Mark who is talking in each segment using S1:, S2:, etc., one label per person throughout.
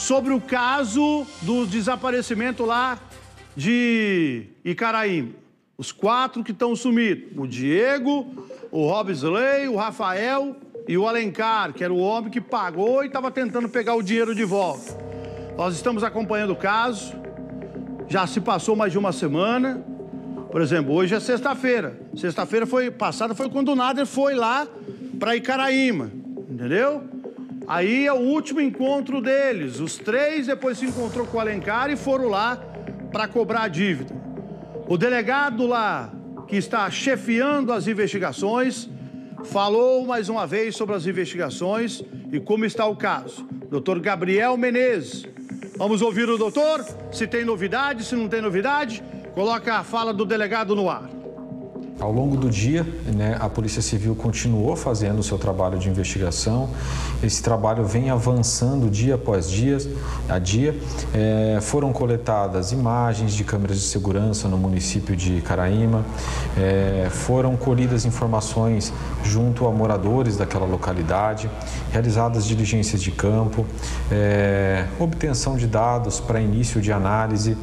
S1: sobre o caso do desaparecimento lá de Icaraí. Os 4 que estão sumidos. O Diego, o Robisley, o Rafael e o Alencar, que era o homem que pagou e estava tentando pegar o dinheiro de volta. Nós estamos acompanhando o caso. Já se passou mais de uma semana. Por exemplo, hoje é sexta-feira. Sexta-feira passada foi quando o Nader foi lá para Icaraíma, entendeu? Aí é o último encontro deles. Os 3 depois se encontrou com o Alencar e foram lá para cobrar a dívida. O delegado lá, que está chefiando as investigações, falou mais uma vez sobre as investigações e como está o caso. Dr. Gabriel Menezes. Vamos ouvir o doutor, se tem novidade, se não tem novidade. Coloca a fala do delegado no ar.
S2: Ao longo do dia, a Polícia Civil continuou fazendo o seu trabalho de investigação. Esse trabalho vem avançando dia após dia. Foram coletadas imagens de câmeras de segurança no município de Icaraíma. Foram colhidas informações junto a moradores daquela localidade. Realizadas diligências de campo. Obtenção de dados para início de análise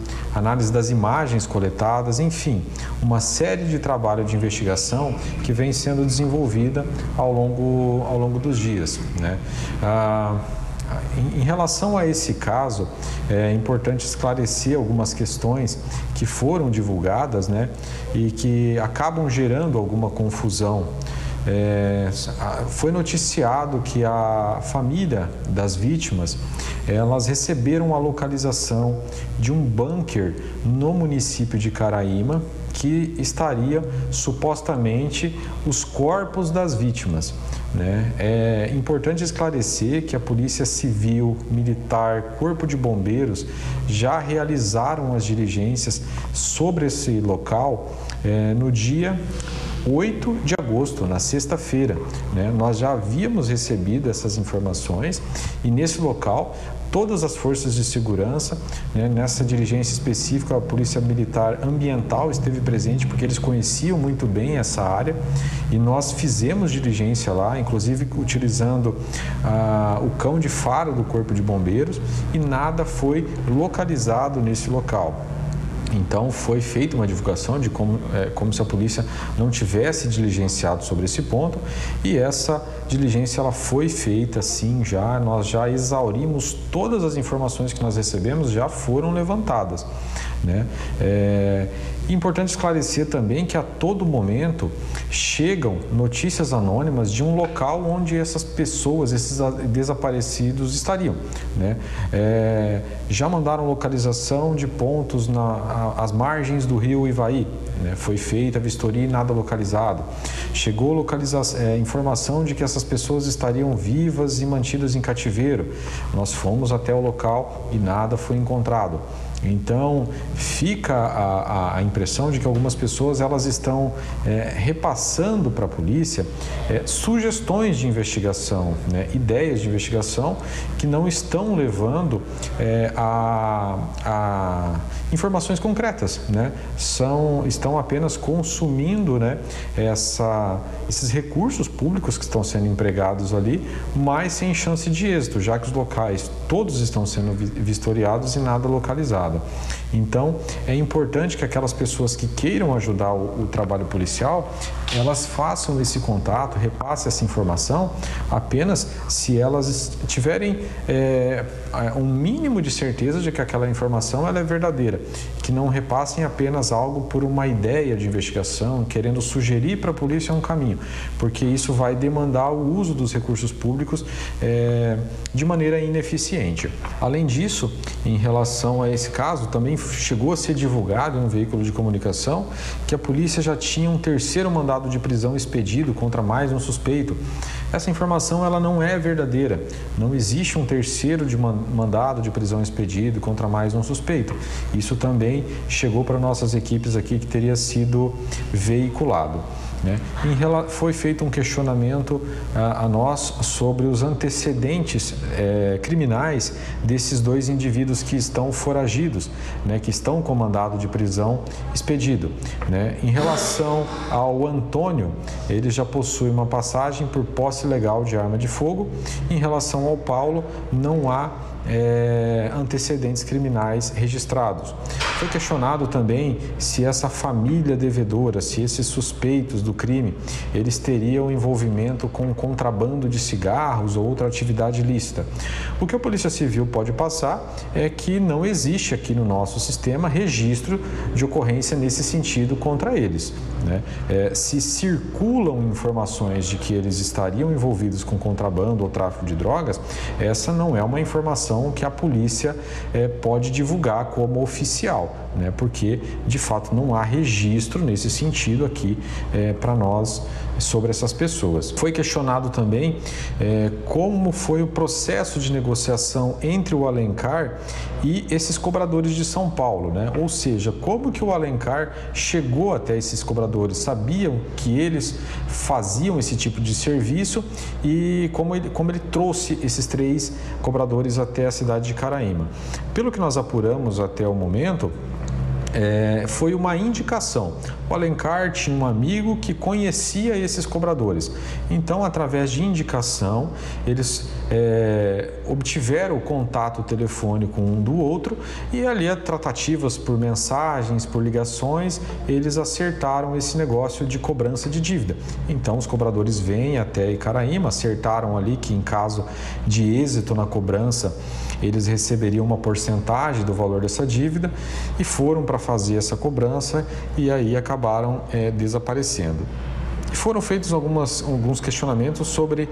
S2: das imagens coletadas. Enfim, uma série de trabalho de investigação que vem sendo desenvolvida ao longo dos dias, Em relação a esse caso, é importante esclarecer algumas questões que foram divulgadas, e que acabam gerando alguma confusão. Foi noticiado que a família das vítimas, elas receberam a localização de um bunker no município de Icaraíma, que estaria supostamente os corpos das vítimas. É importante esclarecer que a Polícia Civil, Militar, Corpo de Bombeiros já realizaram as diligências sobre esse local no dia 8 de agosto, na sexta-feira. Nós já havíamos recebido essas informações e nesse local todas as forças de segurança, nessa diligência específica, a Polícia Militar Ambiental esteve presente porque eles conheciam muito bem essa área e nós fizemos diligência lá, inclusive utilizando o cão de faro do Corpo de Bombeiros e nada foi localizado nesse local. Então, foi feita uma divulgação de como se a polícia não tivesse diligenciado sobre esse ponto e essa diligência ela foi feita sim já, nós já exaurimos todas as informações que nós recebemos, já foram levantadas. Importante esclarecer também que a todo momento chegam notícias anônimas de um local onde essas pessoas, esses desaparecidos estariam. Já mandaram localização de pontos às margens do rio Ivaí. Foi feita a vistoria e nada localizado. Chegou informação de que essas pessoas estariam vivas e mantidas em cativeiro. Nós fomos até o local e nada foi encontrado. Então, fica a impressão de que algumas pessoas elas estão repassando para a polícia sugestões de investigação, ideias de investigação que não estão levando a informações concretas, estão apenas consumindo esses recursos públicos que estão sendo empregados ali, mas sem chance de êxito, já que os locais todos estão sendo vistoriados e nada localizado. Então, é importante que aquelas pessoas que queiram ajudar o trabalho policial, elas façam esse contato, repassem essa informação apenas se elas tiverem um mínimo de certeza de que aquela informação ela é verdadeira, que não repassem apenas algo por uma ideia de investigação, querendo sugerir para a polícia um caminho, porque isso vai demandar o uso dos recursos públicos de maneira ineficiente. Além disso, em relação a esse caso, também chegou a ser divulgado em um veículo de comunicação que a polícia já tinha um terceiro mandado de prisão expedido contra mais um suspeito. Essa informação ela não é verdadeira. Não existe um terceiro mandado de prisão expedido contra mais um suspeito. Isso também chegou para nossas equipes aqui que teria sido veiculado. Foi feito um questionamento a nós sobre os antecedentes criminais desses 2 indivíduos que estão foragidos, que estão com mandado de prisão expedido. Em relação ao Antônio, ele já possui uma passagem por posse ilegal de arma de fogo. Em relação ao Paulo, não há antecedentes criminais registrados. Foi questionado também se essa família devedora, se esses suspeitos do crime, eles teriam envolvimento com contrabando de cigarros ou outra atividade ilícita. O que a Polícia Civil pode passar é que não existe aqui no nosso sistema registro de ocorrência nesse sentido contra eles, né? Se circulam informações de que eles estariam envolvidos com contrabando ou tráfico de drogas, essa não é uma informação que a polícia pode divulgar como oficial, né? Porque, de fato, não há registro nesse sentido aqui para nós sobre essas pessoas. Foi questionado também como foi o processo de negociação entre o Alencar e esses cobradores de São Paulo, né? Ou seja, como que o Alencar chegou até esses cobradores? Sabiam que eles faziam esse tipo de serviço e como ele trouxe esses 3 cobradores até a cidade de Caraíma. Pelo que nós apuramos até o momento, foi uma indicação. O Alencar tinha um amigo que conhecia esses cobradores. Então, através de indicação, eles obtiveram o contato telefônico um do outro e ali, tratativas por mensagens, por ligações, eles acertaram esse negócio de cobrança de dívida. Então, os cobradores vêm até Icaraíma, acertaram ali que, em caso de êxito na cobrança, eles receberiam uma porcentagem do valor dessa dívida e foram para fazer essa cobrança e aí acabaram desaparecendo. Foram feitos alguns questionamentos sobre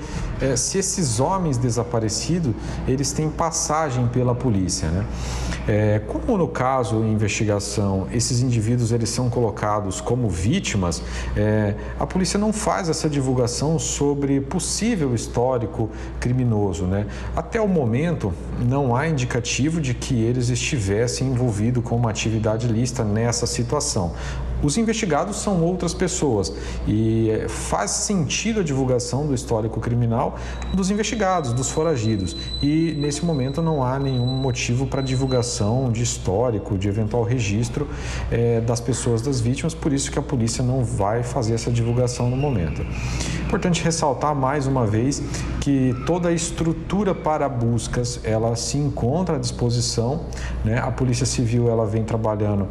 S2: se esses homens desaparecidos, eles têm passagem pela polícia, né? Como no caso em investigação, esses indivíduos eles são colocados como vítimas, a polícia não faz essa divulgação sobre possível histórico criminoso, né? Até o momento, não há indicativo de que eles estivessem envolvidos com uma atividade ilícita nessa situação. Os investigados são outras pessoas e faz sentido a divulgação do histórico criminal dos investigados, dos foragidos. E nesse momento não há nenhum motivo para divulgação de histórico, de eventual registro das pessoas, das vítimas, por isso que a polícia não vai fazer essa divulgação no momento. Importante ressaltar mais uma vez que toda a estrutura para buscas ela se encontra à disposição, né? A Polícia Civil ela vem trabalhando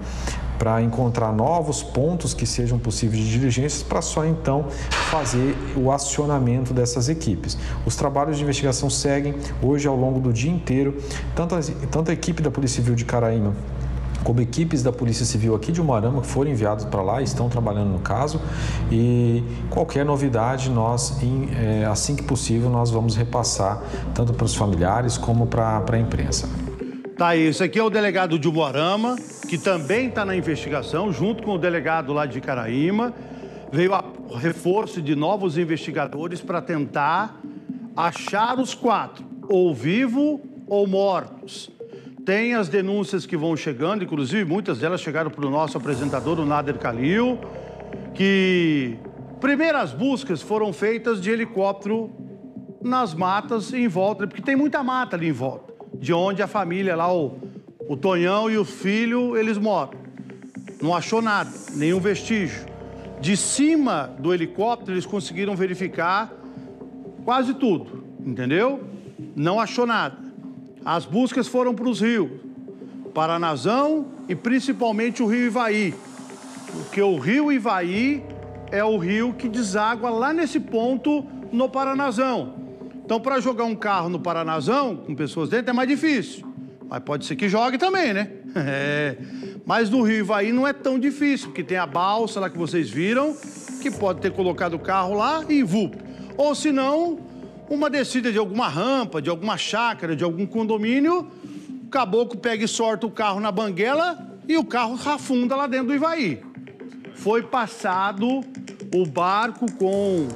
S2: para encontrar novos pontos que sejam possíveis de diligências para só então fazer o acionamento dessas equipes. Os trabalhos de investigação seguem hoje ao longo do dia inteiro, tanto a equipe da Polícia Civil de Caraíma como equipes da Polícia Civil aqui de Umuarama que foram enviados para lá, estão trabalhando no caso e qualquer novidade nós, assim que possível, nós vamos repassar tanto para os familiares como para a imprensa.
S1: Tá aí, esse aqui é o delegado de Umuarama, que também está na investigação, junto com o delegado lá de Caraíma. Veio a reforço de novos investigadores para tentar achar os 4, ou vivos ou mortos. Tem as denúncias que vão chegando, inclusive muitas delas chegaram para o nosso apresentador, o Nader Khalil, que primeiras buscas foram feitas de helicóptero nas matas em volta, porque tem muita mata ali em volta, de onde a família lá, o Tonhão e o filho, eles moram. Não achou nada, nenhum vestígio. De cima do helicóptero, eles conseguiram verificar quase tudo, entendeu? Não achou nada. As buscas foram para os rios, Paranazão e principalmente o rio Ivaí. Porque o rio Ivaí é o rio que deságua lá nesse ponto no Paranazão. Então, para jogar um carro no Paranazão, com pessoas dentro, é mais difícil. Mas pode ser que jogue também, né? Mas no rio Ivaí não é tão difícil, porque tem a balsa lá que vocês viram, que pode ter colocado o carro lá e vup. Ou se não, uma descida de alguma rampa, de alguma chácara, de algum condomínio, o caboclo pega e sorta o carro na banguela e o carro afunda lá dentro do Ivaí. Foi passado o barco com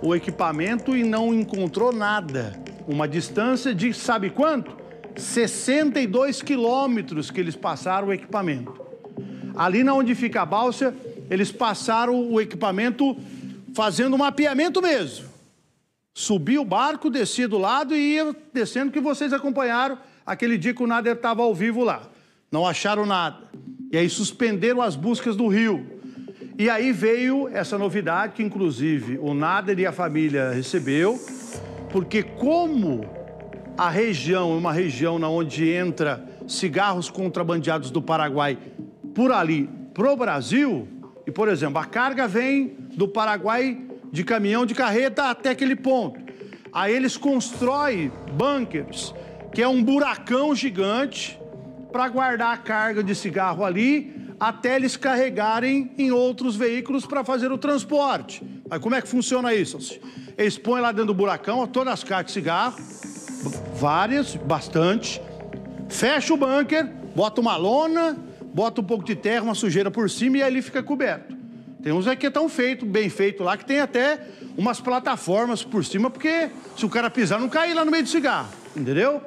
S1: o equipamento e não encontrou nada. Uma distância de, sabe quanto? 62 quilômetros que eles passaram o equipamento. Ali na onde fica a balsa, eles passaram o equipamento fazendo mapeamento mesmo. Subia o barco, descia do lado e ia descendo, que vocês acompanharam aquele dia que o Nader estava ao vivo lá. Não acharam nada. E aí suspenderam as buscas do rio. E aí veio essa novidade que, inclusive, o Nader e a família recebeu, porque como a região é uma região onde entra cigarros contrabandeados do Paraguai por ali pro Brasil, e, por exemplo, a carga vem do Paraguai de caminhão de carreta até aquele ponto. Aí eles constroem bunkers, que é um buracão gigante, para guardar a carga de cigarro ali, até eles carregarem em outros veículos para fazer o transporte. Aí como é que funciona isso? Eles põem lá dentro do buracão todas as caixas de cigarro, várias, bastante, fecha o bunker, bota uma lona, bota um pouco de terra, uma sujeira por cima e aí ele fica coberto. Tem uns aqui que estão bem feito lá, que tem até umas plataformas por cima, porque se o cara pisar, não cair lá no meio do cigarro, entendeu?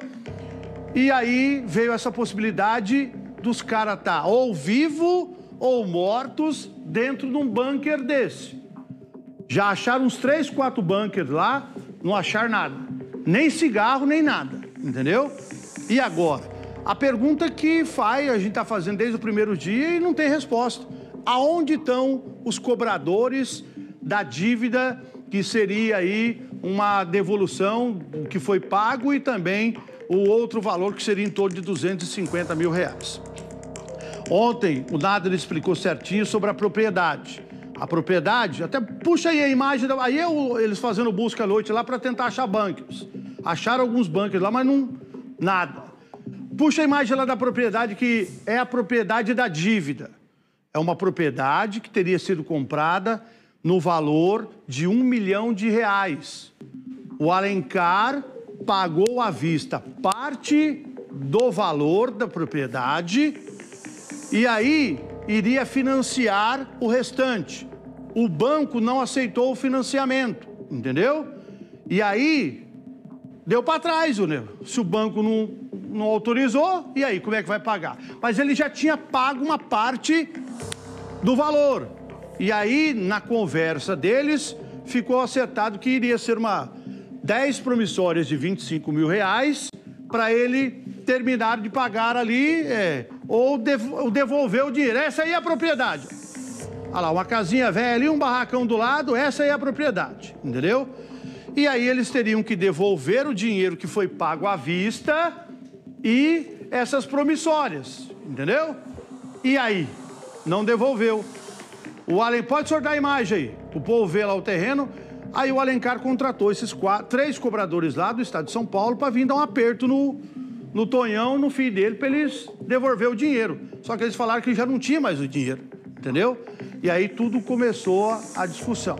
S1: E aí veio essa possibilidade dos caras estar ou vivos ou mortos dentro de um bunker desse. Já acharam uns 3, 4 bunkers lá, não acharam nada. Nem cigarro, nem nada, entendeu? E agora? A pergunta que a gente está fazendo desde o primeiro dia e não tem resposta. Aonde estão os cobradores da dívida, que seria aí uma devolução que foi pago e também o outro valor que seria em torno de 250 mil reais. Ontem, o Nader explicou certinho sobre a propriedade. A propriedade, até puxa aí a imagem, aí eles fazendo busca à noite lá para tentar achar bunkers. Acharam alguns bunkers lá, mas não, nada. Puxa a imagem lá da propriedade, que é a propriedade da dívida. É uma propriedade que teria sido comprada no valor de R$1 milhão. O Alencar pagou à vista parte do valor da propriedade e aí iria financiar o restante. O banco não aceitou o financiamento, entendeu? E aí deu para trás, né? Se o banco não autorizou, e aí como é que vai pagar? Mas ele já tinha pago uma parte do valor. E aí, na conversa deles, ficou acertado que iria ser 10 promissórias de R$25 mil para ele terminar de pagar ali ou devolver o dinheiro. Essa aí é a propriedade. Olha lá, uma casinha velha ali, um barracão do lado, essa aí é a propriedade, entendeu? E aí eles teriam que devolver o dinheiro que foi pago à vista e essas promissórias, entendeu? E aí? Não devolveu. Pode soltar a imagem aí, o povo vê lá o terreno. Aí o Alencar contratou esses 3 cobradores lá do estado de São Paulo para vir dar um aperto no Tonhão, no filho dele, para eles devolver o dinheiro. Só que eles falaram que já não tinha mais o dinheiro, entendeu? E aí tudo começou a discussão.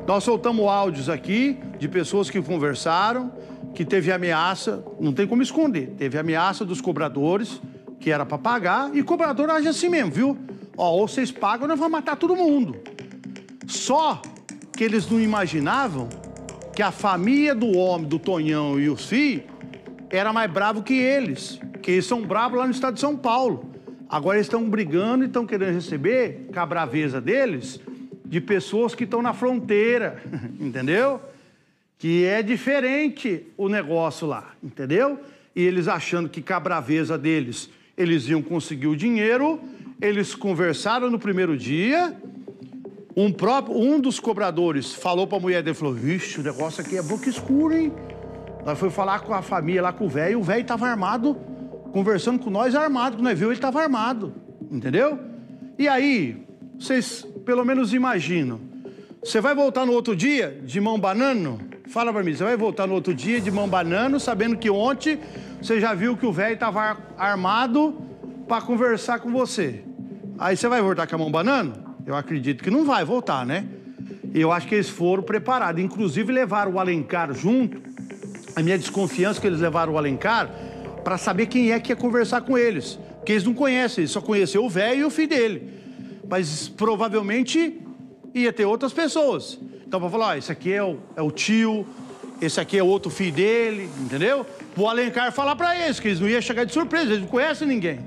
S1: Nós soltamos áudios aqui de pessoas que conversaram, que teve ameaça, não tem como esconder, teve ameaça dos cobradores, que era para pagar, e cobrador age assim mesmo, viu? Ó, ou vocês pagam ou nós vamos matar todo mundo. Só que eles não imaginavam que a família do homem, do Tonhão e os filhos, era mais bravo que eles são bravos lá no estado de São Paulo. Agora eles estão brigando e estão querendo receber, com a braveza deles, de pessoas que estão na fronteira, entendeu? Que é diferente o negócio lá, entendeu? E eles achando que com a braveza deles, eles iam conseguir o dinheiro, eles conversaram no primeiro dia. Um dos cobradores falou para a mulher dele, falou, vixe, o negócio aqui é boca escura, hein? Nós foi falar com a família lá, com o velho estava armado, conversando com nós armado, quando nós viu ele estava armado, entendeu? E aí, vocês pelo menos imaginam, você vai voltar no outro dia de mão banando? Fala para mim, você vai voltar no outro dia de mão banando, sabendo que ontem você já viu que o velho estava armado para conversar com você. Aí você vai voltar com a mão banando? Eu acredito que não vai voltar, né? Eu acho que eles foram preparados. Inclusive, levaram o Alencar junto. A minha desconfiança é que eles levaram o Alencar para saber quem é que ia conversar com eles. Porque eles não conhecem, eles só conheceram o velho e o filho dele. Mas provavelmente ia ter outras pessoas. Então, para falar, ó, esse aqui é o tio, esse aqui é outro filho dele, entendeu? O Alencar falar para eles, que eles não iam chegar de surpresa, eles não conhecem ninguém.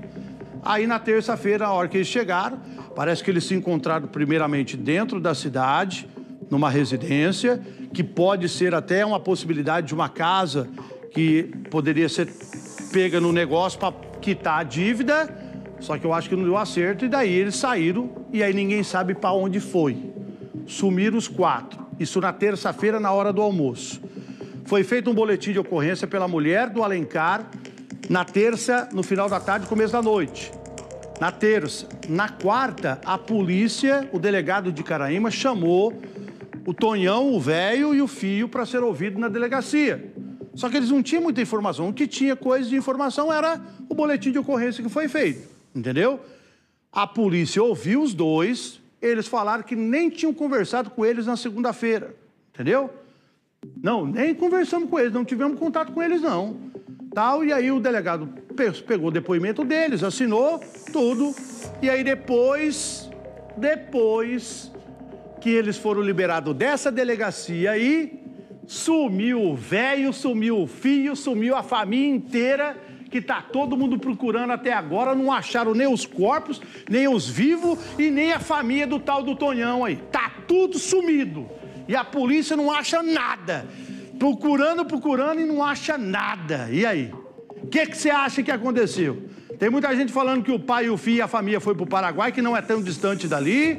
S1: Aí, na terça-feira, na hora que eles chegaram, parece que eles se encontraram primeiramente dentro da cidade, numa residência, que pode ser até uma possibilidade de uma casa que poderia ser pega no negócio para quitar a dívida, só que eu acho que não deu acerto, e daí eles saíram, e aí ninguém sabe para onde foi. Sumiram os 4. Isso na terça-feira, na hora do almoço. foi feito um boletim de ocorrência pela mulher do Alencar na terça, no final da tarde, começo da noite. Na terça. Na quarta, a polícia, o delegado de Caraíma, chamou o Tonhão, o velho e o Fio para ser ouvido na delegacia. Só que eles não tinham muita informação. O que tinha coisa de informação era o boletim de ocorrência que foi feito, entendeu? A polícia ouviu os dois, eles falaram que nem tinham conversado com eles na segunda-feira, entendeu? Não, nem conversamos com eles, não tivemos contato com eles, não. Tal, e aí o delegado pegou o depoimento deles, assinou tudo, e aí depois que eles foram liberados dessa delegacia aí, sumiu o velho, sumiu o filho, sumiu a família inteira, que tá todo mundo procurando até agora, não acharam nem os corpos, nem os vivos e nem a família do tal do Tonhão aí. Tá tudo sumido. E a polícia não acha nada. Procurando e não acha nada. E aí? O que você acha que aconteceu? Tem muita gente falando que o pai, o filho e a família foi pro Paraguai, que não é tão distante dali.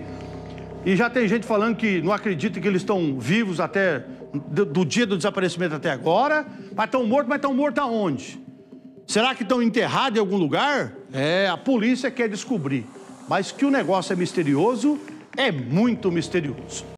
S1: E já tem gente falando que não acredita que eles estão vivos até do dia do desaparecimento até agora. Mas estão mortos aonde? Será que estão enterrados em algum lugar? É, a polícia quer descobrir. Mas que o negócio é misterioso, é muito misterioso.